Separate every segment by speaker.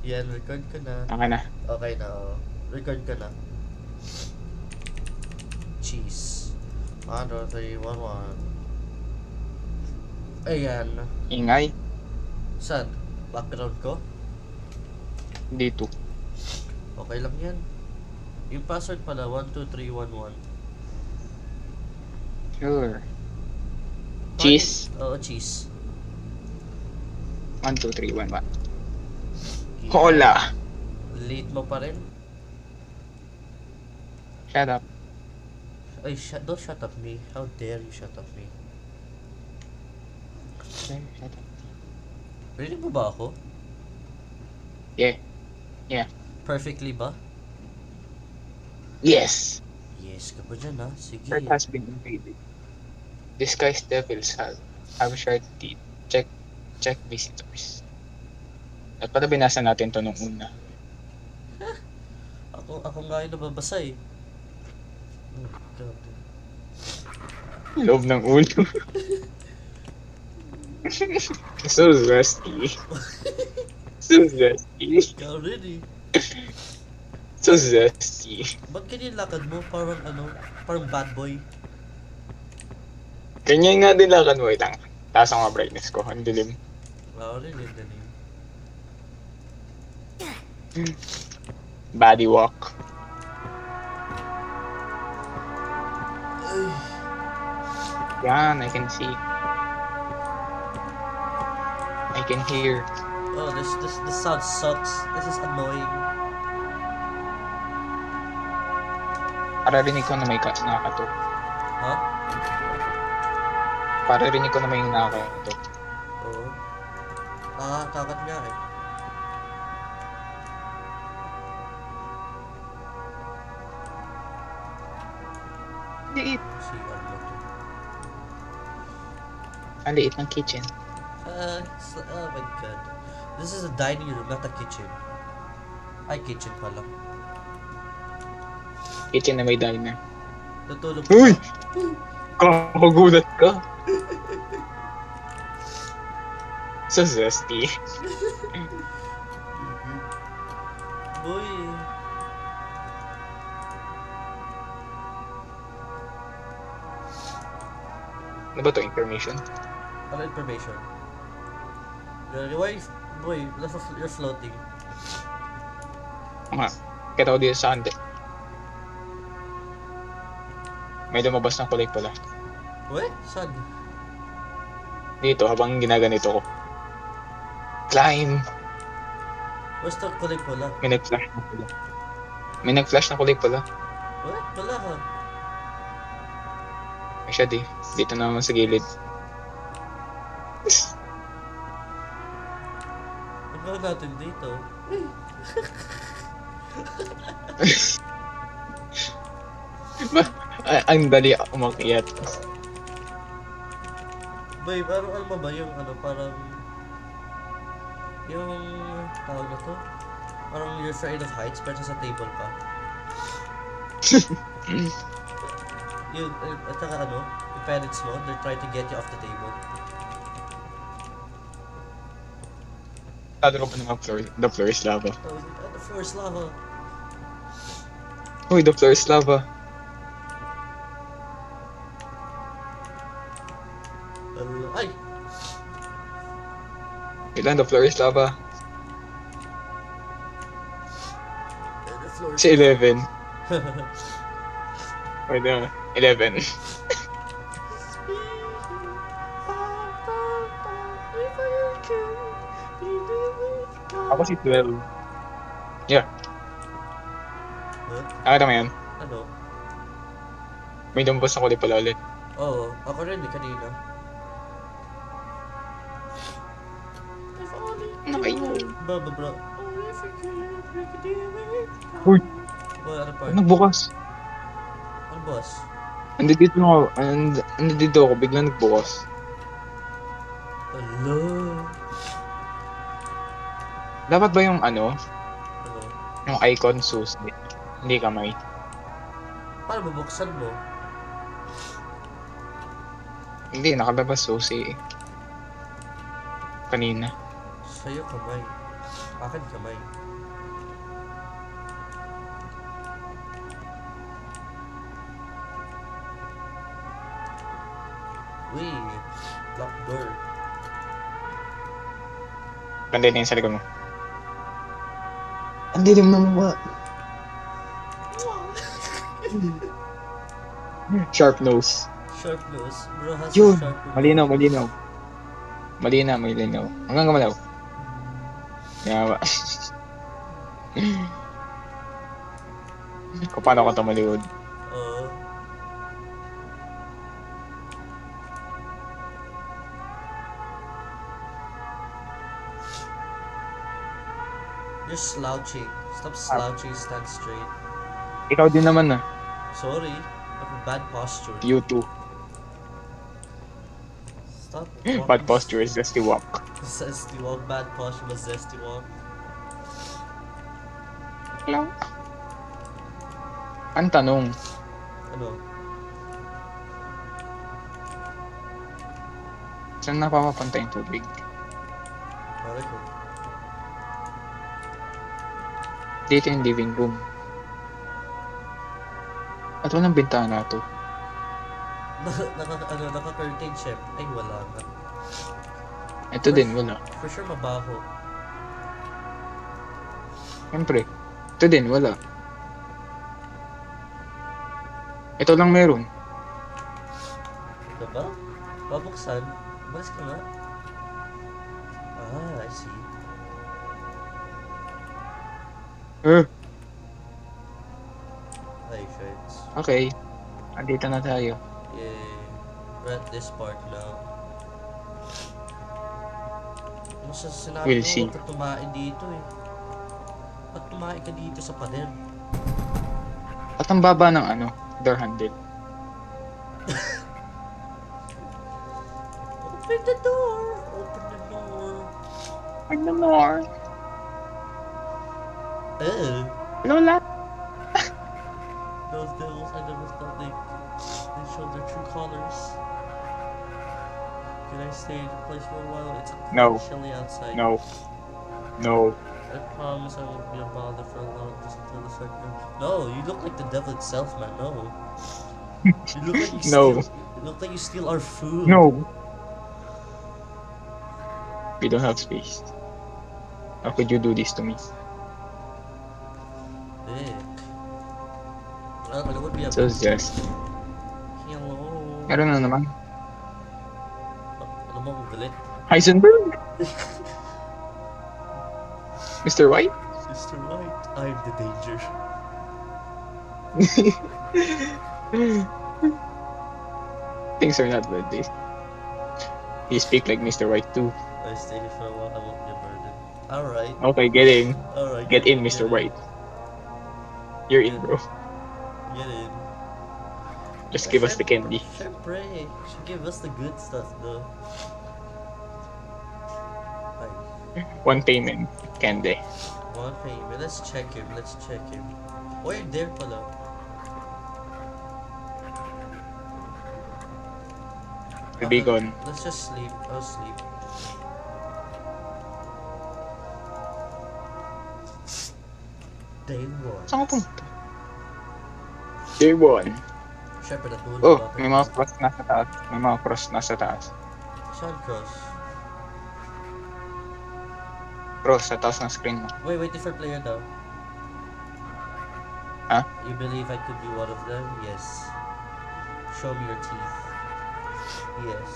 Speaker 1: Yan, record ka na.
Speaker 2: Okay na.
Speaker 1: Okay na, oh. Record ka na. Cheese. 1, 2, 3, 1, 1. Ayan.
Speaker 2: Ingay.
Speaker 1: Saan? Background ko?
Speaker 2: Dito.
Speaker 1: Okay lang yan. Yung password pala, 12311.
Speaker 2: Sure. Cheese.
Speaker 1: Oo, cheese.
Speaker 2: 1, 2, 3, 1, 1.
Speaker 1: Yeah.
Speaker 2: Hola!
Speaker 1: Late mo pa rin?
Speaker 2: Shut up.
Speaker 1: Ay, don't shut up me. How dare you shut up me?
Speaker 2: Shut up.
Speaker 1: Rinig mo ba ako?
Speaker 2: Yeah. Yeah.
Speaker 1: Perfectly ba?
Speaker 2: Yes!
Speaker 1: Yes ka ba dyan, ha? Sige.
Speaker 2: Earth has been invaded. Disguised devils have sharp teeth. Check visitors. At pala binasa natin to nung una.
Speaker 1: Ako nga yung nababasa eh. Oh, God.
Speaker 2: Loob ng ulo. So zesty. So zesty.
Speaker 1: Ikaw rin eh.
Speaker 2: So zesty.
Speaker 1: Ba't ganyan lakad mo? Parang parang bad boy.
Speaker 2: Ganyan nga din lakad mo. Itang. Taas ang brightness ko. Ang dilim.
Speaker 1: Ako rin eh, ganyan.
Speaker 2: Body walk.
Speaker 1: Ay.
Speaker 2: Yan, I can see. I can hear.
Speaker 1: Oh, this sound sucks. This is annoying.
Speaker 2: Pararinig ko na may nakakatok.
Speaker 1: Ha?
Speaker 2: Pararinig ko na may nakakatok.
Speaker 1: Oo. Nakakatakot nga eh.
Speaker 2: Liit.
Speaker 1: Si ano to?
Speaker 2: Ang liit ng kitchen.
Speaker 1: Oh my god. This is a dining room, not a kitchen. Ay, kitchen pala.
Speaker 2: Kitchen na may diner.
Speaker 1: Natulog
Speaker 2: Uy!
Speaker 1: ka.
Speaker 2: Kakagulat ka. So zesty.
Speaker 1: Boy.
Speaker 2: Ano ba to? Information?
Speaker 1: Ano information? Why, boy, you're floating.
Speaker 2: Nga. Kita ko dito sa hande. May lumabas ng kulay pula.
Speaker 1: Wait, saan?
Speaker 2: Dito, habang ginaganito ko. Climb!
Speaker 1: Where's the kulay pula?
Speaker 2: May nag-flash na pula. May nag-flash na kulay pula.
Speaker 1: What? Wala ka.
Speaker 2: Ay siya di. Dito naman sa gilid.
Speaker 1: Ano ba natin dito?
Speaker 2: Ang dali umakyat.
Speaker 1: Boy, parang ano ba yung parang... Yung... tawag na to? Parang you're afraid of heights pero sa table pa. Yun, at saka yung parents mo, they're trying to get you off the table.
Speaker 2: Tado ko pa naman the floor is lava.
Speaker 1: Oh, the floor is lava.
Speaker 2: Uy, the floor is lava.
Speaker 1: Ay!
Speaker 2: Ilan, the floor is lava.
Speaker 1: The floor is
Speaker 2: Si 11. Wait na, 11. Ako si 12. Yeah.
Speaker 1: Huh?
Speaker 2: Nakita mo yan?
Speaker 1: Ano?
Speaker 2: May lumabas na kulay pala ulit.
Speaker 1: Oo, ako rin kanina.
Speaker 2: Ano kayo?
Speaker 1: Bro.
Speaker 2: Uy!
Speaker 1: Well, ano pa?
Speaker 2: Nagbukas.
Speaker 1: Ano boss?
Speaker 2: Andito ako, andito ako, biglang nagbukas.
Speaker 1: Hello?
Speaker 2: Dapat ba yung
Speaker 1: Ano?
Speaker 2: yung icon susi? Hindi kamay.
Speaker 1: Paano bubuksan mo?
Speaker 2: Hindi, nakalabas susi eh. Kanina.
Speaker 1: Sa'yo kamay. Akin kamay. Uy, lock door.
Speaker 2: Ganda din sa likod mo. Ang dilim na mukha. Sharp nose.
Speaker 1: Sharp nose. Bro has
Speaker 2: Yun!
Speaker 1: a sharp nose.
Speaker 2: Malinaw, malinaw. Malinaw, malinaw. Hanggang kamalaw. Yawa. Kung paano ko tumaliwod.
Speaker 1: Uh, you're slouching. Stop slouching, stand straight.
Speaker 2: Ikaw din naman na.
Speaker 1: Sorry, I have a bad posture.
Speaker 2: You too.
Speaker 1: Stop walking.
Speaker 2: Bad posture is just to walk.
Speaker 1: Zesty walk, bad posture, but zesty walk.
Speaker 2: Hello? Ang tanong,
Speaker 1: Ano?
Speaker 2: saan napapapunta yung tubig?
Speaker 1: Pare ko.
Speaker 2: Dito yung living room. At walang bintana to.
Speaker 1: Naka-curtain chef. Ay, wala na.
Speaker 2: Ito din, wala.
Speaker 1: For sure, mabaho.
Speaker 2: Siyempre. Ito din, wala. Ito lang meron.
Speaker 1: Ito ba? Babuksan? Balis ka nga. Ah, I see. Ay, shit.
Speaker 2: Okay. Andito na tayo.
Speaker 1: Yeah. We're at this part now. Mas sinabi
Speaker 2: We'll
Speaker 1: ko,
Speaker 2: see.
Speaker 1: huwag ka tumain dito eh. Ba't tumain ka dito sa pader?
Speaker 2: At ang baba ng ano, door handle.
Speaker 1: Open the door! Open the door!
Speaker 2: Open the door. Lola.
Speaker 1: Those devils, I never thought they showed their true colors. Can I stay in the place for a while? It's
Speaker 2: No.
Speaker 1: chilly outside.
Speaker 2: No. No.
Speaker 1: I promise I won't be a bother for long, just until the second. No, you look like the devil itself, man. No. You look like you
Speaker 2: No.
Speaker 1: steal. You look like you steal our food.
Speaker 2: No. We don't have space. How could you do this to me?
Speaker 1: Dick. It would be a
Speaker 2: So just,
Speaker 1: hello.
Speaker 2: meron na naman.
Speaker 1: Ano mo, ang galit?
Speaker 2: Heisenberg? Mr. White?
Speaker 1: Mr. White, I'm the danger.
Speaker 2: Things are not like this. You speak like Mr. White too.
Speaker 1: I stay here for a while, I won't be a burden. Alright.
Speaker 2: Okay, get in.
Speaker 1: Alright.
Speaker 2: Get in, Mr. White. You're in, bro.
Speaker 1: Get in.
Speaker 2: Just give us the candy.
Speaker 1: Syempre, you should give us the good stuff though. Ay,
Speaker 2: One payment. Candy.
Speaker 1: one payment. Let's check him. Let's check him. Oh, you're there pala.
Speaker 2: To be gone.
Speaker 1: Let's just sleep. I'll sleep. Day one.
Speaker 2: Saan ka punta? Day 1.
Speaker 1: Syempre, natulog
Speaker 2: Oh,
Speaker 1: ako.
Speaker 2: may mga cross nasa taas. May mga cross nasa taas.
Speaker 1: Saan cross?
Speaker 2: Cross sa taas ng screen mo.
Speaker 1: Wait, wait, different player daw.
Speaker 2: Huh?
Speaker 1: You believe I could be one of them? Yes. Show me your teeth. Yes.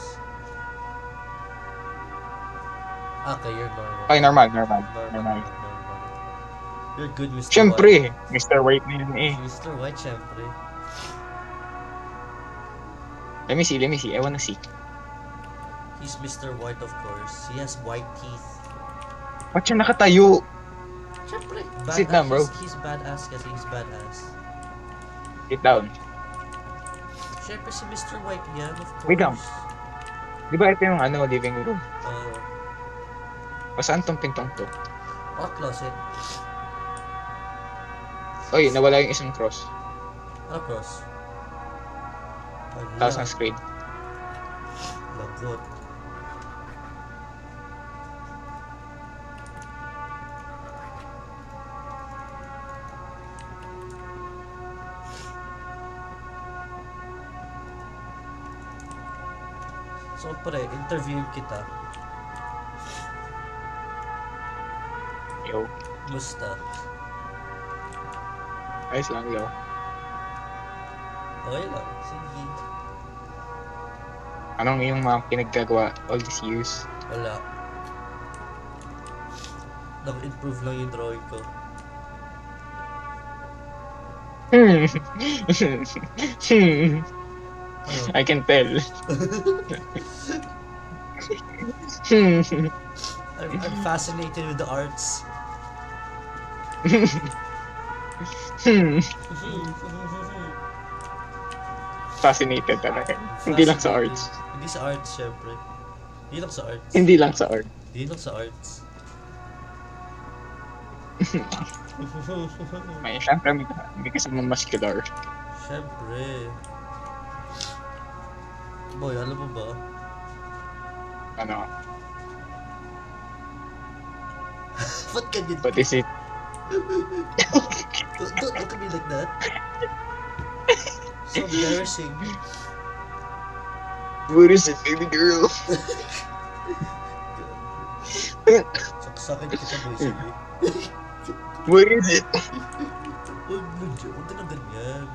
Speaker 1: Okay, you're normal.
Speaker 2: Okay, normal. Normal.
Speaker 1: You're good, Mr.
Speaker 2: Siyempre,
Speaker 1: White.
Speaker 2: Mr. White na yun eh.
Speaker 1: Mr. White, syempre.
Speaker 2: Let me see. I wanna see.
Speaker 1: He's Mr. White, of course. He has white teeth.
Speaker 2: Ba't siya nakatayo?
Speaker 1: Syempre.
Speaker 2: Sit down, bro.
Speaker 1: He's badass kasi he's badass.
Speaker 2: Sit down.
Speaker 1: Syempre si Mr. White yan, of course.
Speaker 2: Wait lang. Di ba ito yung ano, living room? O saan tong pintong to?
Speaker 1: Closet.
Speaker 2: Oy, nawala yung isang cross.
Speaker 1: Ano cross?
Speaker 2: Taas ng screen.
Speaker 1: Lagot. So, pre, interviewin kita.
Speaker 2: Yo,
Speaker 1: Musta?
Speaker 2: ayos lang, yo.
Speaker 1: Okay lang. Sige.
Speaker 2: Anong iyong mga pinaggagawa all these years?
Speaker 1: Wala. Nag-improve lang yung drawing ko. Ano?
Speaker 2: I can tell.
Speaker 1: I'm fascinated with the arts.
Speaker 2: Fascinated talaga. Hindi lang sa
Speaker 1: Fascinated.
Speaker 2: arts.
Speaker 1: Hindi sa arts, syempre. Hindi lang sa arts.
Speaker 2: Hindi lang sa art.
Speaker 1: Hindi lang sa arts.
Speaker 2: Syempre, may kasama muscular.
Speaker 1: Syempre. Boy, alam mo ba?
Speaker 2: Ano,
Speaker 1: Ba't ganyan?
Speaker 2: what is it?
Speaker 1: Don't look at me like that. So embarrassing.
Speaker 2: What is it, baby girl?
Speaker 1: Saksakin kita, boy. Sige.
Speaker 2: What is it?
Speaker 1: Huwag ka na ganyan.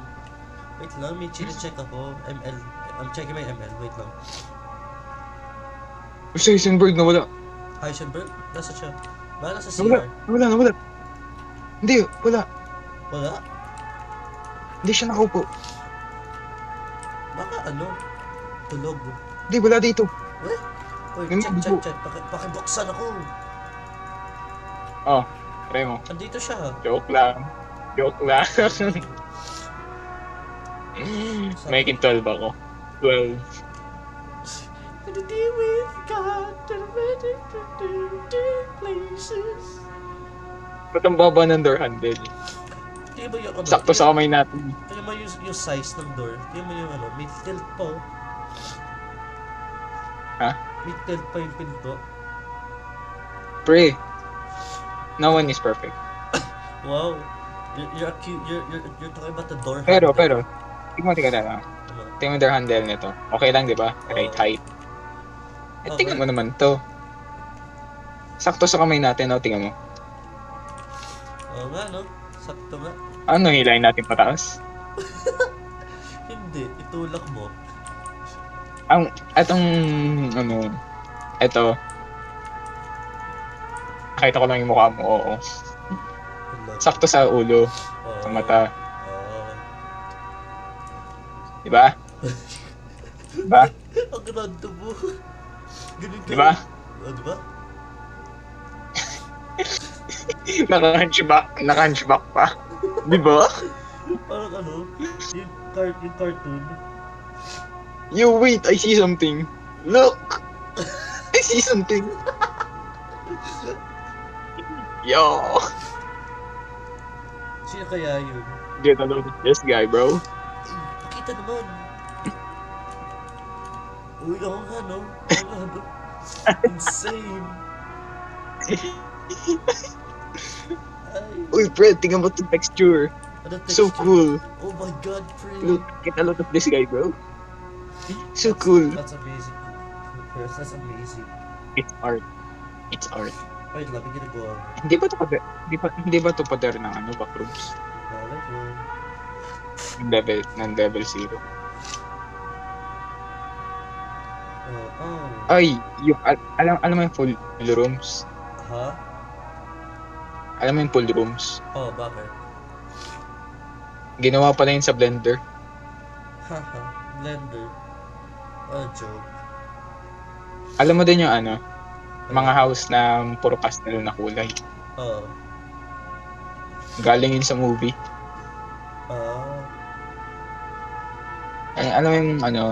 Speaker 1: Wait lang, may chine-check ako. ML. I'm checking my ML. Wait lang.
Speaker 2: Basta Heisenberg nawala.
Speaker 1: Heisenberg? Nasa siya? Baka nasa
Speaker 2: Nawala.
Speaker 1: CR.
Speaker 2: Nawala. Hindi, wala.
Speaker 1: Wala?
Speaker 2: Hindi siya nakaupo.
Speaker 1: Baka ano? Tulog.
Speaker 2: Hindi, wala dito.
Speaker 1: Wait. Wait,
Speaker 2: May
Speaker 1: check.
Speaker 2: magbuo.
Speaker 1: Pakibuksan ako.
Speaker 2: Oh, try mo.
Speaker 1: Andito siya.
Speaker 2: Joke lang. Making 12 ako. 12.
Speaker 1: To deal with God, to places.
Speaker 2: Ba't ang baba ng door handle?
Speaker 1: Tingnan mo yung ano?
Speaker 2: Sakto sa kamay natin.
Speaker 1: Tingnan mo yung size ng door. Tingnan mo yung ano, may tilt pa.
Speaker 2: Ha?
Speaker 1: May tilt pa yung pinto.
Speaker 2: Pre. No one is perfect.
Speaker 1: Wow. You're talking about the door
Speaker 2: Pero,
Speaker 1: handle.
Speaker 2: tingnan na lang.
Speaker 1: Ano?
Speaker 2: Tingnan mo door handle nito. Okay lang, di ba? Right
Speaker 1: Oo.
Speaker 2: height. Eh,
Speaker 1: Okay.
Speaker 2: tingnan mo naman to. Sakto sa kamay natin, no? Tingnan mo.
Speaker 1: Oo nga, no? Sakto nga.
Speaker 2: Ano, hilahin natin pataas?
Speaker 1: Hindi, itulak mo.
Speaker 2: Eto. Nakita ko lang yung mukha mo, oo.
Speaker 1: Tulak.
Speaker 2: Sakto sa ulo,
Speaker 1: Oo.
Speaker 2: sa mata.
Speaker 1: Oo.
Speaker 2: Di ba? Diba?
Speaker 1: Ang random mo. Ganun ka.
Speaker 2: Di ba?
Speaker 1: Oh, di ba?
Speaker 2: Naka-hunchback pa. Di ba?
Speaker 1: Parang ano, yung cartoon.
Speaker 2: You wait, I see something. Look! I see something. Yo!
Speaker 1: Sino kaya yun?
Speaker 2: Get a load of this guy, bro.
Speaker 1: Pakita naman. Uy, ako nga, no? Oo nga, no? Insane. Ay,
Speaker 2: Uy, Fred, tingnan mo the texture.
Speaker 1: ano
Speaker 2: So
Speaker 1: texture?
Speaker 2: cool.
Speaker 1: Oh my god, Fred.
Speaker 2: Look, get a load of this guy, bro. So cool.
Speaker 1: That's amazing. Chris, that's amazing.
Speaker 2: It's art. It's art.
Speaker 1: Wait lang, may ginagawa.
Speaker 2: Hindi ba to pader ng ano, backrooms?
Speaker 1: Malay ko.
Speaker 2: Ng level 0.
Speaker 1: Oh.
Speaker 2: Ay, alam mo yung full rooms?
Speaker 1: Ha?
Speaker 2: Alam mo yung full rooms?
Speaker 1: Oh, bakit?
Speaker 2: Ginawa pala yun sa Blender.
Speaker 1: Haha, Blender. Oh, joke.
Speaker 2: Alam mo din yung ano, mga house na puro pastel na kulay.
Speaker 1: Oh.
Speaker 2: Galing yun sa movie.
Speaker 1: Ah.
Speaker 2: Ay, alam mo yung ano,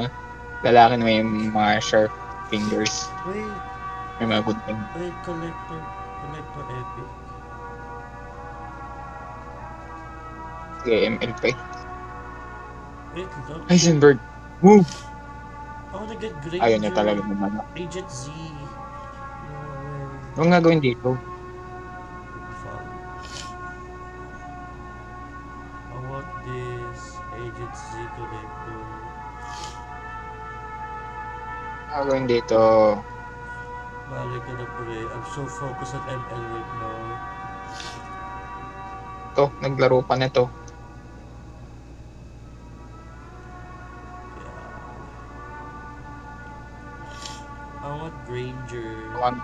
Speaker 2: lalaki na may mga sharp fingers.
Speaker 1: Wait,
Speaker 2: May mga gunting.
Speaker 1: collector epic.
Speaker 2: Sige, ML pa eh.
Speaker 1: Wait lang.
Speaker 2: Heisenberg, move!
Speaker 1: Oh, nag-get great.
Speaker 2: Ayaw niya talaga naman.
Speaker 1: Agent Z. No way.
Speaker 2: Huwag nga gawin dito.
Speaker 1: Fuck. I want this Agent Z collector.
Speaker 2: Ako going dito.
Speaker 1: Mali ka na pre. I'm so focused on ML right now.
Speaker 2: To, naglaro pa nito.
Speaker 1: I want Granger.
Speaker 2: One,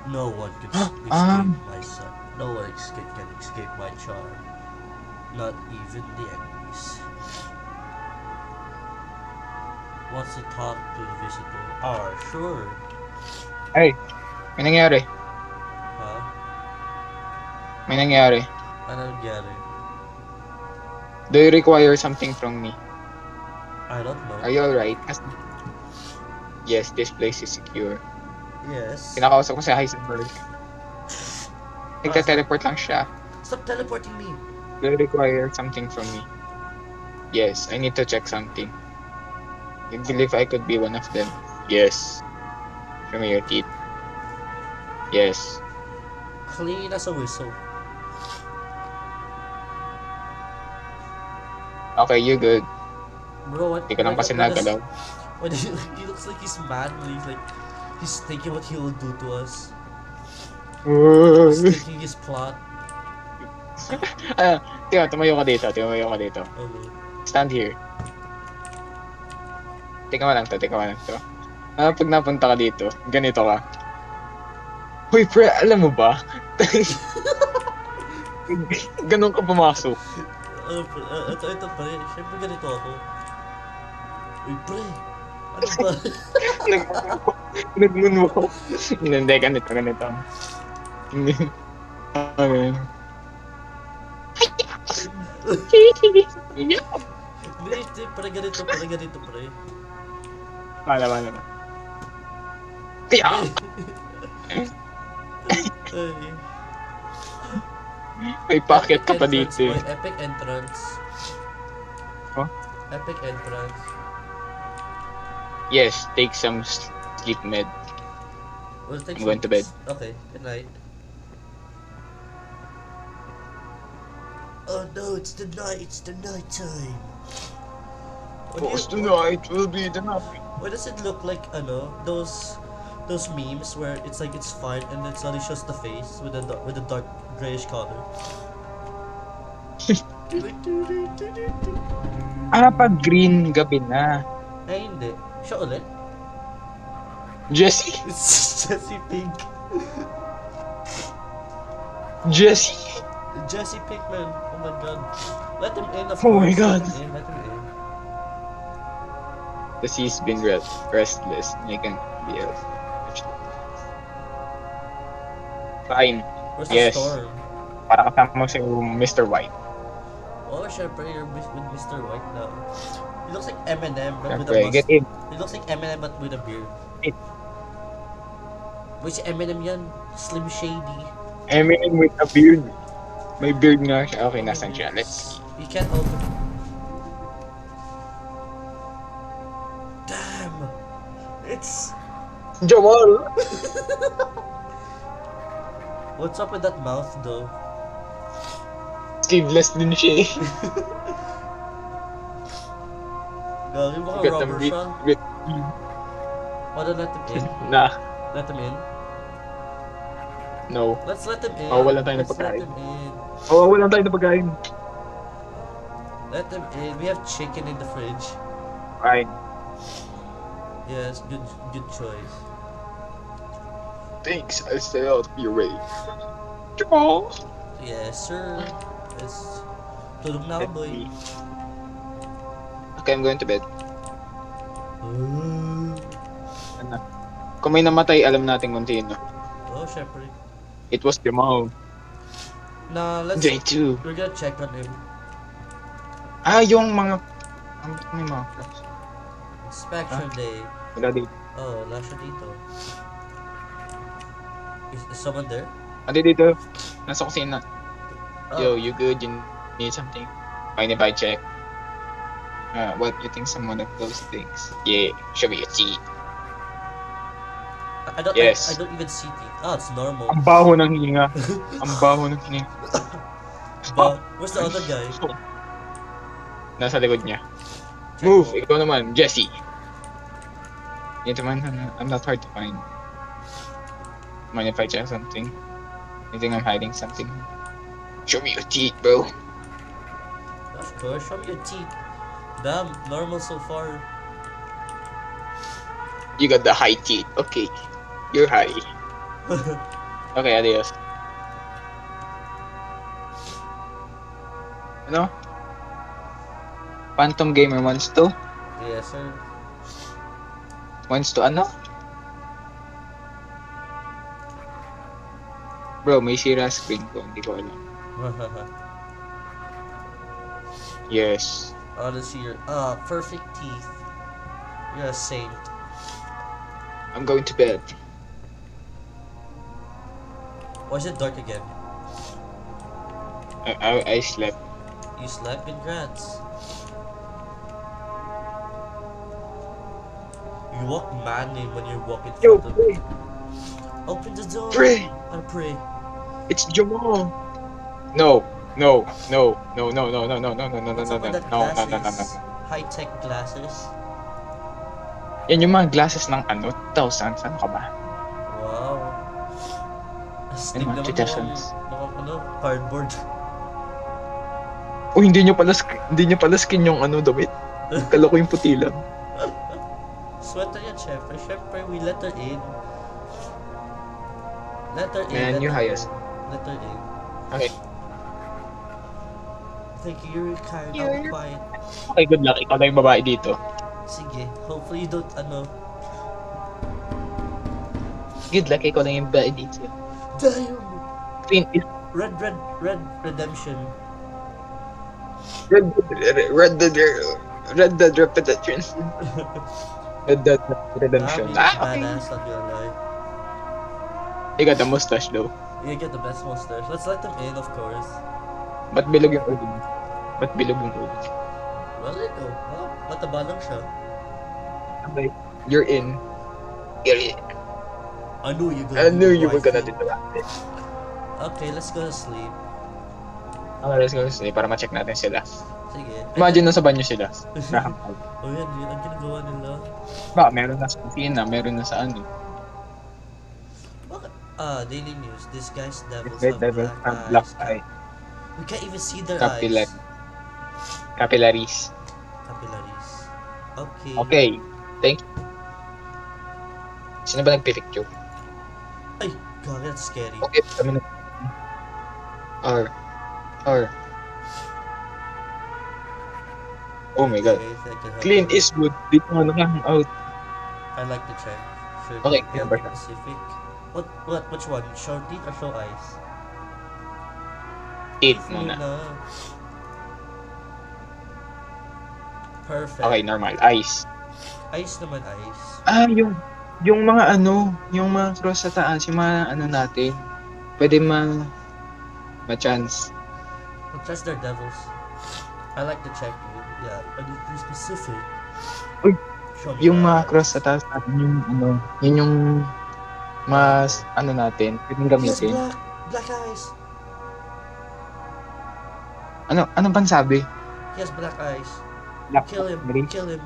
Speaker 1: No one can
Speaker 2: Ah.
Speaker 1: escape my son. No one can escape my charm. Not even the enemies. Wants to talk to the visitor. Ah, sure.
Speaker 2: Ay, may nangyari.
Speaker 1: Huh?
Speaker 2: May nangyari.
Speaker 1: Ano nangyari?
Speaker 2: Do you require something from me?
Speaker 1: I don't know.
Speaker 2: Are you alright? Yes, this place is secure.
Speaker 1: Yes.
Speaker 2: Kinakausap ko si Heisenberg. Nagta-teleport lang siya.
Speaker 1: Stop teleporting me!
Speaker 2: Do you require something from me? Yes, I need to check something. You believe I could be one of them? Yes. Show me your teeth. Yes.
Speaker 1: Clean as a whistle.
Speaker 2: Okay, you good.
Speaker 1: Bro, what?
Speaker 2: Hindi ka lang kasi nagalaw.
Speaker 1: When he looks like he's mad when he's thinking what he will do to us. He's thinking his plot.
Speaker 2: Tumayo ka dito. Tumayo ka dito.
Speaker 1: Okay.
Speaker 2: Stand here. Teka mo lang to. Pag napunta ka dito, ganito ka. Hoy pre, alam mo ba? Ganun ka pumasok.
Speaker 1: Ito pre, syempre ganito ako. Uy pre, ano ba?
Speaker 2: Nag-moonwalk. Hindi, ganito. Okay.
Speaker 1: Hindi, pre ganito pre.
Speaker 2: Wala. Kaya!
Speaker 1: Ay.
Speaker 2: May pocket ka pa dito eh.
Speaker 1: Epic entrance.
Speaker 2: Huh?
Speaker 1: Epic entrance.
Speaker 2: Yes, take some sleep med.
Speaker 1: We'll take
Speaker 2: I'm going to bed.
Speaker 1: Okay, good night. Oh no, it's the night time.
Speaker 2: Tonight will be the night.
Speaker 1: Why does it look like those memes where it's like it's fine and then suddenly shows the face with a dark grayish color?
Speaker 2: Pag green, gabi na.
Speaker 1: Ay hindi. Siya ulit?
Speaker 2: Jessie?
Speaker 1: It's Jesse Pink. Jesse Pinkman. Oh my god. Let him in, of course.
Speaker 2: Oh my god.
Speaker 1: Let him in.
Speaker 2: The sea's been restless. You can be else. Fine.
Speaker 1: Where's
Speaker 2: Yes.
Speaker 1: the storm?
Speaker 2: Para kasama mo si Mr. White.
Speaker 1: Oh, syempre, you're with Mr. White now. He looks like Eminem, but with a
Speaker 2: Syempre, get
Speaker 1: mustache.
Speaker 2: in.
Speaker 1: He looks like Eminem, but with a beard.
Speaker 2: It.
Speaker 1: Which Eminem yan? Slim Shady.
Speaker 2: Eminem with a beard. May beard nga siya. Okay, nasan siya? Let's see.
Speaker 1: You can't open. Damn! It's...
Speaker 2: Jamal!
Speaker 1: What's up with that mouth, though?
Speaker 2: Sleeveless din siya eh.
Speaker 1: Gagi baka
Speaker 2: Get
Speaker 1: robber
Speaker 2: them
Speaker 1: siya.
Speaker 2: beat.
Speaker 1: Wanna let him in?
Speaker 2: Nah.
Speaker 1: Let him in?
Speaker 2: No.
Speaker 1: Let's let him in.
Speaker 2: Oh, wala tayong
Speaker 1: Let's let
Speaker 2: napagkain.
Speaker 1: him in.
Speaker 2: Oh, wala tayong napagkain.
Speaker 1: Let him in. We have chicken in the fridge.
Speaker 2: Fine.
Speaker 1: Yes, good choice.
Speaker 2: Thanks, I'll stay out of your way. Jamal!
Speaker 1: Yes, sir. Yes. Tulog na ako, boy.
Speaker 2: Okay, I'm going to bed. Kung may namatay, alam natin kung sino.
Speaker 1: Oh, syempre.
Speaker 2: It was Jamal.
Speaker 1: Nah,
Speaker 2: J2.
Speaker 1: we're gonna check on him.
Speaker 2: Yung mga... May mga flags.
Speaker 1: Inspection day.
Speaker 2: Wala dito.
Speaker 1: Oh, wala siya dito. Is someone there?
Speaker 2: Andi dito. Nasa kusina.
Speaker 1: Oh.
Speaker 2: Yo, you good? You need something? Fine if I check. What you think someone of those things? Yeah, show me your teeth.
Speaker 1: I don't.
Speaker 2: Yes.
Speaker 1: I don't even see teeth. Ah, it's normal.
Speaker 2: Ang baho ng hininga. Ang baho ng hininga.
Speaker 1: But where's the other guy?
Speaker 2: Nasa likod niya.
Speaker 1: Check
Speaker 2: Move!
Speaker 1: mo.
Speaker 2: Ikaw naman, Jesse. Ito man, I'm not hard to find. Mind if I check something? You think I'm hiding something? Show me your teeth, bro.
Speaker 1: Of course, show me your teeth. Damn, normal so far.
Speaker 2: You got the high teeth. Okay. You're high. Okay, adios. Ano? Phantom Gamer wants to?
Speaker 1: Yes, sir.
Speaker 2: Wants to ano? Bro, may sira screen ko. Hindi ko alam. Yes.
Speaker 1: I wanna see your perfect teeth. You're a saint.
Speaker 2: I'm going to bed.
Speaker 1: Why is it dark again?
Speaker 2: I slept.
Speaker 1: You slept? Congrats. You walk manly when you walk in
Speaker 2: Yo,
Speaker 1: front of
Speaker 2: pray!
Speaker 1: me. Open the door.
Speaker 2: Pray!
Speaker 1: I pray.
Speaker 2: It's Jamal! No, no, no, no, no, no, no, no, no, no, no, no,
Speaker 1: What's
Speaker 2: no,
Speaker 1: up with that
Speaker 2: no, no, no, no,
Speaker 1: glasses?
Speaker 2: no.
Speaker 1: High-tech glasses?
Speaker 2: Yan yung mga glasses ng ano, 2000s. Ano ka ba?
Speaker 1: Wow. Astig
Speaker 2: Ano,
Speaker 1: naman
Speaker 2: 2000s.
Speaker 1: mukhang ano, cardboard.
Speaker 2: Oh, hindi niya pala skin yung ano, damit. Kala ko yung puti lang.
Speaker 1: Sweater yan, syempre. Syempre, we letter in. Letter A,
Speaker 2: Man, you're
Speaker 1: letter
Speaker 2: high
Speaker 1: A.
Speaker 2: as.
Speaker 1: Letter A.
Speaker 2: Okay.
Speaker 1: Thank you, you're kind. I'll be quiet.
Speaker 2: Okay, good luck. Ikaw na yung babae dito.
Speaker 1: Sige, hopefully you don't,
Speaker 2: Good luck. Ikaw na yung babae dito.
Speaker 1: Damn!
Speaker 2: Queen is
Speaker 1: Red Redemption.
Speaker 2: Red Dead Redemption. Red Dead Redemption.
Speaker 1: Damn,
Speaker 2: Ah, okay.
Speaker 1: badass, not gonna lie.
Speaker 2: You got the mustache though.
Speaker 1: You get the best monsters. Let's let them in, of course.
Speaker 2: Ba't bilog yung ulo? Ba't bilog yung ulo?
Speaker 1: Well, ito. Oh, mataba lang siya.
Speaker 2: Okay. You're in. You're in.
Speaker 1: I knew you
Speaker 2: I
Speaker 1: gonna
Speaker 2: knew
Speaker 1: do the
Speaker 2: you were
Speaker 1: right
Speaker 2: gonna
Speaker 1: thing.
Speaker 2: do that.
Speaker 1: Okay, let's go to sleep.
Speaker 2: Okay, let's go see para ma-check natin sila.
Speaker 1: Sige.
Speaker 2: Imagine nasa banyo sila.
Speaker 1: Oh yan, yun ang ginagawa nila.
Speaker 2: Ba, meron na sa kusina, meron na sa ano.
Speaker 1: Bakit? Daily news. These guys devils
Speaker 2: Red
Speaker 1: have
Speaker 2: Devil
Speaker 1: black
Speaker 2: have black
Speaker 1: eyes.
Speaker 2: eye.
Speaker 1: We can't even see their
Speaker 2: Capillary.
Speaker 1: eyes.
Speaker 2: Capillaries.
Speaker 1: Capillaries. Okay.
Speaker 2: Okay. Thank you. Sino ba nagpipicture?
Speaker 1: Ay, God, that's scary.
Speaker 2: Okay, kami na. R. Oh my god.
Speaker 1: Okay, I can help
Speaker 2: Clint
Speaker 1: you.
Speaker 2: Eastwood. Dito nga hang out.
Speaker 1: I like to check. Should
Speaker 2: Okay,
Speaker 1: be
Speaker 2: number
Speaker 1: healthy Pacific. Which one? Show teeth or show eyes?
Speaker 2: Teeth
Speaker 1: Teeth
Speaker 2: muna.
Speaker 1: Perfect.
Speaker 2: Okay, normal. Eyes.
Speaker 1: Eyes naman, eyes.
Speaker 2: Ah, yung mga ano, yung mga cross sa taas, yung mga ano natin. Pwede ma-chance.
Speaker 1: Trust their devils. I like to check you. Yeah, I need to be specific.
Speaker 2: Uy,
Speaker 1: Show me
Speaker 2: Yung mga
Speaker 1: eyes.
Speaker 2: cross sa taas natin, yung ano, yun yung mas ano natin, pwedeng
Speaker 1: He has
Speaker 2: gamitin.
Speaker 1: black eyes.
Speaker 2: Ano bang sabi?
Speaker 1: He has black eyes.
Speaker 2: Black
Speaker 1: Kill him.
Speaker 2: Green?
Speaker 1: Kill him.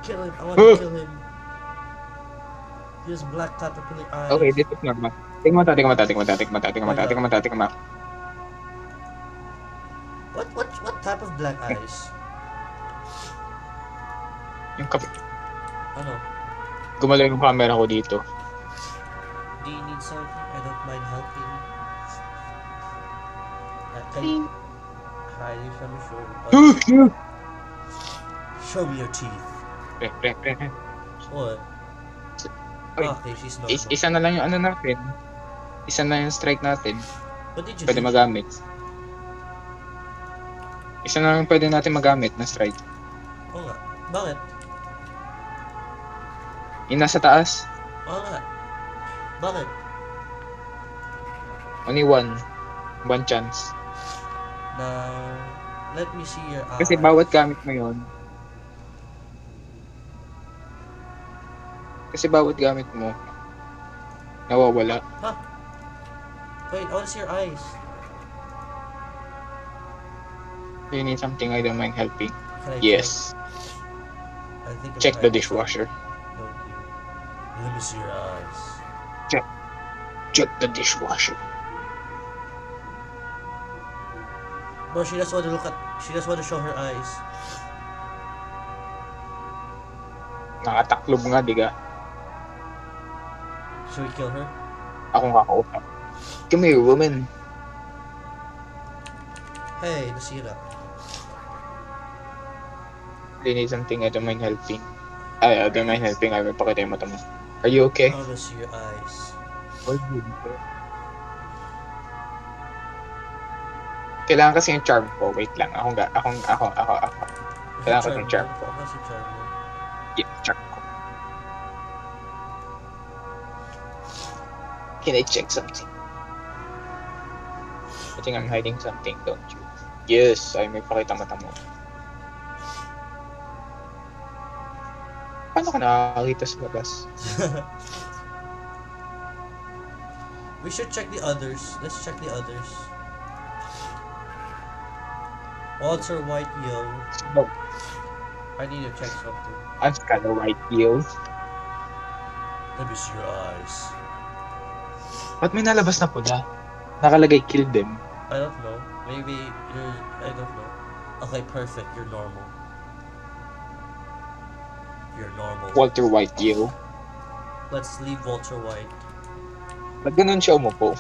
Speaker 1: Kill him. I want to kill him. He has black caterpillar eyes.
Speaker 2: Okay, this is normal. Tingnan mo.
Speaker 1: What type of black eyes?
Speaker 2: Yung
Speaker 1: Ano?
Speaker 2: gumalaw yung camera ko dito.
Speaker 1: Do you need something? I don't mind helping. Can hiding from me, sure. Show me your teeth.
Speaker 2: Pre.
Speaker 1: What?
Speaker 2: Oy,
Speaker 1: Okay, she's normal.
Speaker 2: Isa na lang yung ano natin. Isa na yung strike natin.
Speaker 1: What did you
Speaker 2: Pwede
Speaker 1: do?
Speaker 2: magamit. Isa na lang pwede natin magamit na strike.
Speaker 1: Oo nga. Bakit?
Speaker 2: Yung nasa taas,
Speaker 1: Oo nga. Bakit?
Speaker 2: only one. One chance.
Speaker 1: Now, let me see your eyes.
Speaker 2: Kasi bawat gamit mo yun. Nawawala.
Speaker 1: Wait, I want to see your eyes.
Speaker 2: Do you need something? I don't mind helping.
Speaker 1: Can I check?
Speaker 2: Yes.
Speaker 1: I think I'm
Speaker 2: Check the
Speaker 1: hiding something.
Speaker 2: dishwasher.
Speaker 1: Thank you. Let me see your eyes.
Speaker 2: Check the dishwasher.
Speaker 1: Bro, she just want to look at. She just want to show her eyes.
Speaker 2: Nakataklob nga, diga.
Speaker 1: Should we kill her?
Speaker 2: Akong kakausap. Come here, woman.
Speaker 1: Hey, nasira.
Speaker 2: You need something, I don't mind helping. Ay, I don't mind helping. I will pakita yung mata mo. Are you okay?
Speaker 1: I wanna see your eyes.
Speaker 2: Kailangan kasi yung charm ko. Wait lang. Ako. Kailangan ko
Speaker 1: Charm
Speaker 2: yung
Speaker 1: mo.
Speaker 2: charm ko.
Speaker 1: Baka si charm mo.
Speaker 2: Yeah, charm ko. Can I check something? I think I'm hiding something, don't you? Yes, ay may pakita mata mo. Paano ka nakakakita sa labas?
Speaker 1: We should check the others. Let's check the others. Walter White, yo.
Speaker 2: No,
Speaker 1: I need to check something.
Speaker 2: I'm kind of white, yo.
Speaker 1: Let me see your eyes.
Speaker 2: Ba't may nalabas na pula? Nakalagay, kill them.
Speaker 1: I don't know. Maybe you're. I don't know. Okay, perfect. You're normal. You're normal.
Speaker 2: Walter White, yo.
Speaker 1: Let's leave Walter White.
Speaker 2: Ba't ganun siya umupo?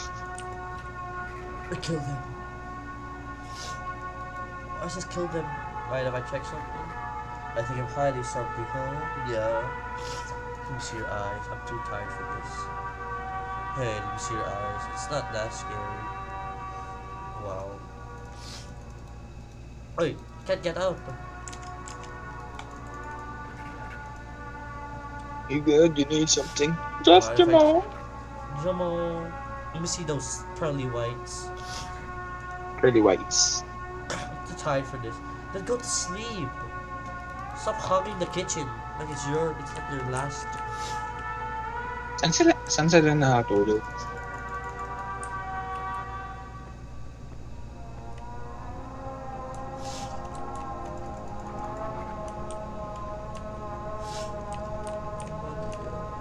Speaker 1: I kill them. I just killed them. Right, if I check something? I think I'm hiding something, huh? Yeah. Let me see your eyes. I'm too tired for this. Hey, let me see your eyes. It's not that scary. Wow. Hey, can't get out.
Speaker 2: You good? You need something?
Speaker 1: Just Jamal. Jamal. Let me see those pearly whites.
Speaker 2: Pearly whites.
Speaker 1: I'm too tired for this. Then go to sleep. Stop hogging the kitchen like it's like your last.
Speaker 2: Saan sila nakatulog?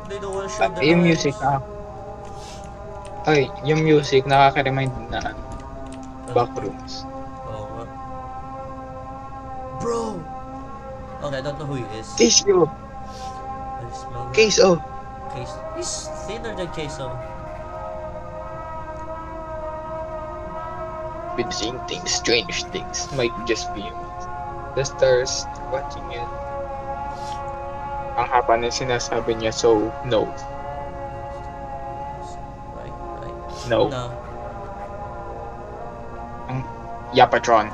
Speaker 1: They don't want to show their
Speaker 2: Yung
Speaker 1: eyes.
Speaker 2: music Ay, yung music nakaka-remind na backrooms.
Speaker 1: Oh, what? Bro! Okay, I don't know who he is.
Speaker 2: Queso!
Speaker 1: I smell that.
Speaker 2: Queso!
Speaker 1: Queso. He's thinner than Queso.
Speaker 2: Been seeing things, strange things. Might just be the stars watching it. Ang haba na sinasabi niya, so no.
Speaker 1: Right.
Speaker 2: No.
Speaker 1: No.
Speaker 2: Yapatron.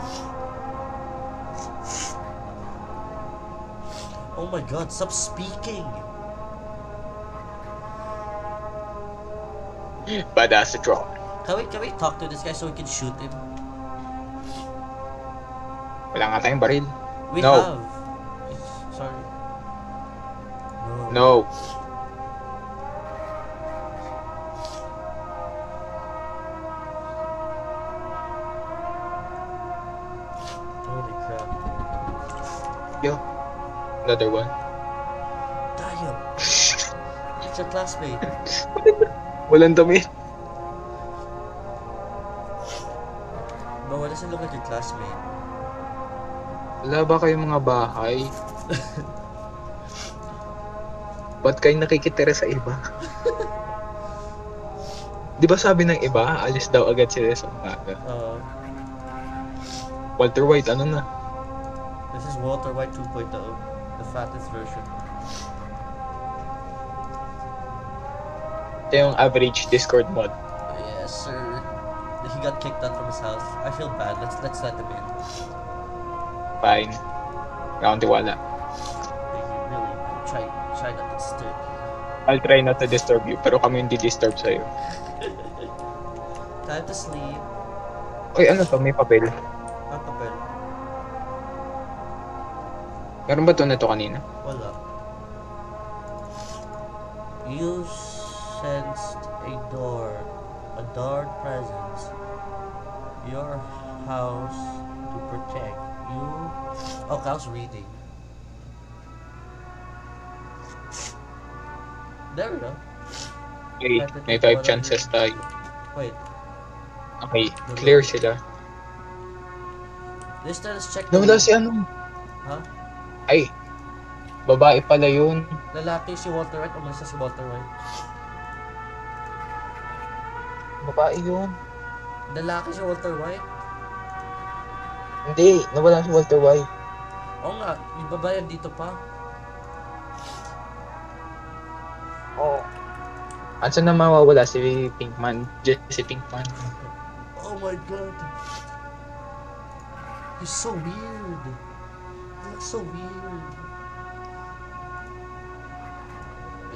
Speaker 1: Oh my god, stop speaking!
Speaker 2: Badasatron.
Speaker 1: Can we talk to this guy so we can shoot him?
Speaker 2: Wala nga tayong baril.
Speaker 1: We
Speaker 2: No.
Speaker 1: have. Sorry.
Speaker 2: No.
Speaker 1: Holy crap.
Speaker 2: Yo. Another one.
Speaker 1: Damn! It's your classmate.
Speaker 2: Walang damit.
Speaker 1: But why does it look like your classmate?
Speaker 2: Wala ba kayong mga bahay? Ba't kayo nakikitira sa iba? Di ba sabi ng iba, alis daw agad sila sa umaga? Walter White, ano na?
Speaker 1: This is Walter White 2.0, the fattest version.
Speaker 2: Ito yung average Discord mod.
Speaker 1: Yes, sir. He got kicked out from his house. I feel bad. Let's let him in.
Speaker 2: Fine. Wala akong tiwala.
Speaker 1: Really, try not to disturb.
Speaker 2: I'll try not to disturb you, pero kami hindi disturb sa'yo.
Speaker 1: Time to sleep.
Speaker 2: Uy, ano to? May papel.
Speaker 1: Ang papel.
Speaker 2: Meron ba to na to kanina?
Speaker 1: Wala. You sensed a dark presence. Your house to protect. you. Oh, Kyle's reading. There we go.
Speaker 2: Okay,
Speaker 1: I can
Speaker 2: may
Speaker 1: take
Speaker 2: 5
Speaker 1: one of your...
Speaker 2: chances tayo.
Speaker 1: Wait,
Speaker 2: Okay,
Speaker 1: the
Speaker 2: clear
Speaker 1: load.
Speaker 2: sila.
Speaker 1: Let's check the
Speaker 2: Nawala
Speaker 1: load.
Speaker 2: si ano?
Speaker 1: Huh?
Speaker 2: Ay, babae pala yun.
Speaker 1: Lalaki si Walter White. Umalis na si Walter White.
Speaker 2: Babae yun.
Speaker 1: Lalaki si Walter White.
Speaker 2: Hindi, nawala si Walter White.
Speaker 1: Oo nga, yung babae dito pa.
Speaker 2: Oo. Ansan na mawawala si Pinkman? Jesse Pinkman.
Speaker 1: Oh my god. He's so weird. He looks so weird.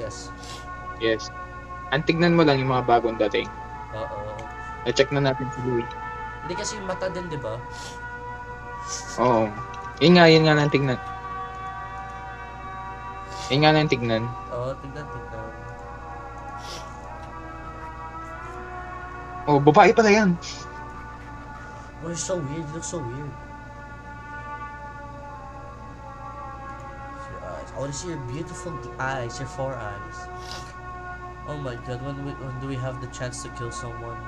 Speaker 1: Yes.
Speaker 2: Yes. Ang tignan mo lang yung mga bagong dating.
Speaker 1: Oo.
Speaker 2: Na-check na natin si Louis.
Speaker 1: Hindi kasi yung mata din, di ba?
Speaker 2: Oo. Yun nga lang tignan. Yun nga lang tignan.
Speaker 1: Oo, tignan.
Speaker 2: Oh, babae pala yan.
Speaker 1: Oh, he's so weird. He looks so weird. Your eyes. I want to see your beautiful eyes, your 4 eyes. Oh my god, when do we have the chance to kill someone?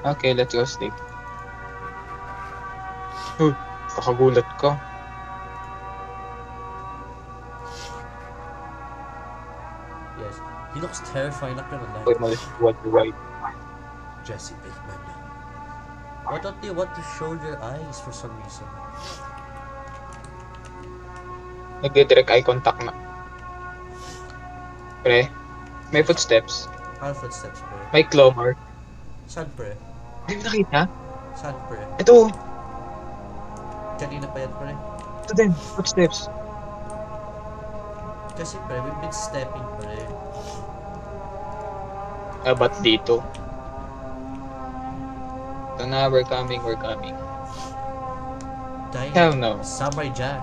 Speaker 2: Okay, let's go sleep. Uy, kakagulat ka.
Speaker 1: Yes. He looks terrifying, not gonna
Speaker 2: Uy,
Speaker 1: lie.
Speaker 2: malis si Walter White.
Speaker 1: Jesse Pinkman. Why don't they want to show your eyes for some reason?
Speaker 2: Nagdi-direct eye contact na. Pre, may footsteps.
Speaker 1: Ano footsteps, pre?
Speaker 2: May claw mark.
Speaker 1: Saan, pre?
Speaker 2: Hindi mo nakita?
Speaker 1: Saan, pre?
Speaker 2: Ito,
Speaker 1: Kanina pa yan, pre.
Speaker 2: ito din, footsteps.
Speaker 1: Kasi, pre, we've been stepping, pre.
Speaker 2: Ba't dito? Ito na, we're coming.
Speaker 1: Damn.
Speaker 2: Hell no.
Speaker 1: Samurai Jack.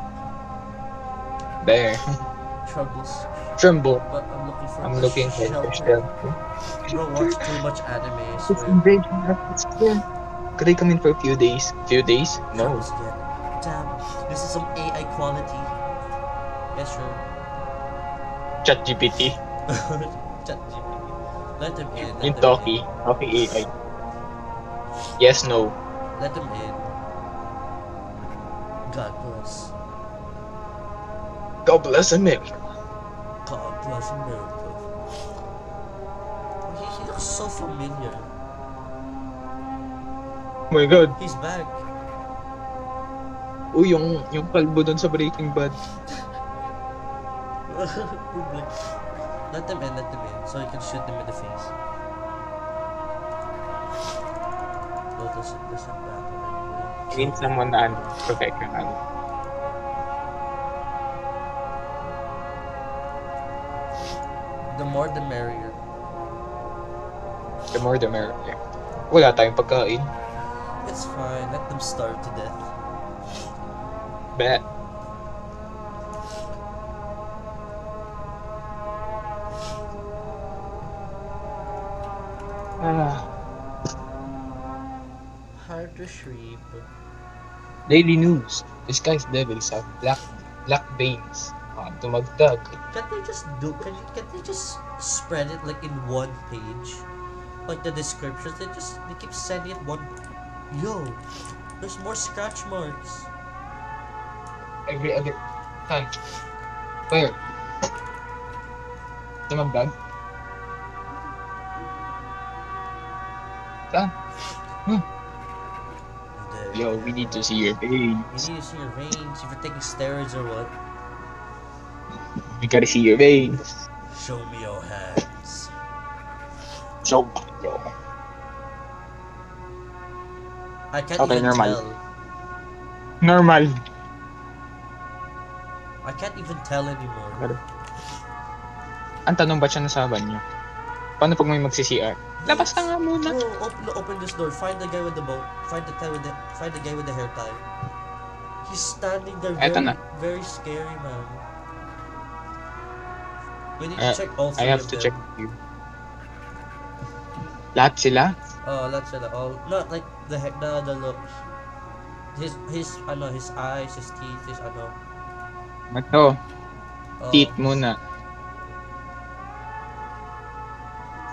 Speaker 2: There.
Speaker 1: Troubles.
Speaker 2: Tremble.
Speaker 1: But
Speaker 2: I'm
Speaker 1: a
Speaker 2: looking for
Speaker 1: shelter.
Speaker 2: shelter.
Speaker 1: Bro, watch too much anime, I
Speaker 2: It's
Speaker 1: swear.
Speaker 2: invasion of its skin. Could I come in for a few days? Few days? No.
Speaker 1: Troubles again. Damn, this is some AI quality. Yes, sure.
Speaker 2: ChatGPT.
Speaker 1: ChatGPT. Let him in.
Speaker 2: Yung
Speaker 1: Let him
Speaker 2: Talkie. Talkie AI. Yes, no.
Speaker 1: in. Let him in. God bless.
Speaker 2: God bless America.
Speaker 1: God bless America. He looks so familiar.
Speaker 2: Oh my god.
Speaker 1: He's back.
Speaker 2: Uy, yung kalbo dun sa Breaking Bad.
Speaker 1: Let them in, so you can shoot them in the face. Well, doesn't matter anyway.
Speaker 2: I mean, someone na professional.
Speaker 1: The more the merrier.
Speaker 2: The more the merrier. Wala tayong pagkain.
Speaker 1: It's fine, let them starve to death.
Speaker 2: Bet.
Speaker 1: Hard to sleep.
Speaker 2: Daily news. Disguised devils have black veins. Tumagdag.
Speaker 1: Can't they just spread it like in one page? Like the descriptions, they keep sending it one. Yo, there's more scratch marks.
Speaker 2: Every other time. Where? Tumagdag? Saan? Yo, we need to see your veins.
Speaker 1: You need to see your veins if you're taking steroids or what.
Speaker 2: We gotta see your veins.
Speaker 1: Show me your hands.
Speaker 2: Show me.
Speaker 1: I can't
Speaker 2: Okay,
Speaker 1: even
Speaker 2: normal.
Speaker 1: tell.
Speaker 2: Normal.
Speaker 1: I can't even tell anymore.
Speaker 2: Ang tanong, ba't siya nasa banyo? Paano pag may magsi-CR? Labas ka nga muna.
Speaker 1: Bro, open this door. Find the guy with the boat. Find the guy with the hair tie. He's standing there
Speaker 2: Eto na.
Speaker 1: very scary, man. We need to check all three
Speaker 2: I have
Speaker 1: of
Speaker 2: to
Speaker 1: them.
Speaker 2: check you. Lahat sila?
Speaker 1: Oh, lahat sila. All, not like the looks. His eyes, his teeth, his
Speaker 2: Ito,
Speaker 1: oh,
Speaker 2: teeth muna.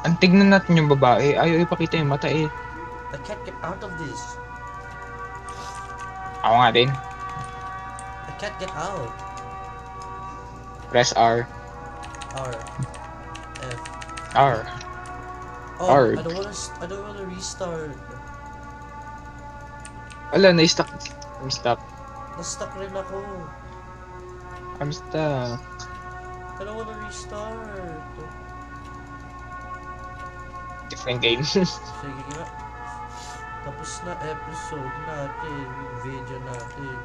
Speaker 2: Ang tignan natin yung babae. Ayaw ipakita yung mata eh.
Speaker 1: I can't get out of this.
Speaker 2: Ako nga din.
Speaker 1: I can't get out.
Speaker 2: Press R.
Speaker 1: R, F.
Speaker 2: R.
Speaker 1: Oh,
Speaker 2: R.
Speaker 1: I don't wanna restart.
Speaker 2: Wala, na-stuck. I'm stuck.
Speaker 1: Na-stuck rin ako.
Speaker 2: I'm stuck.
Speaker 1: I don't wanna restart.
Speaker 2: Different game.
Speaker 1: Sige nga. Tapos na episode natin, yung video natin.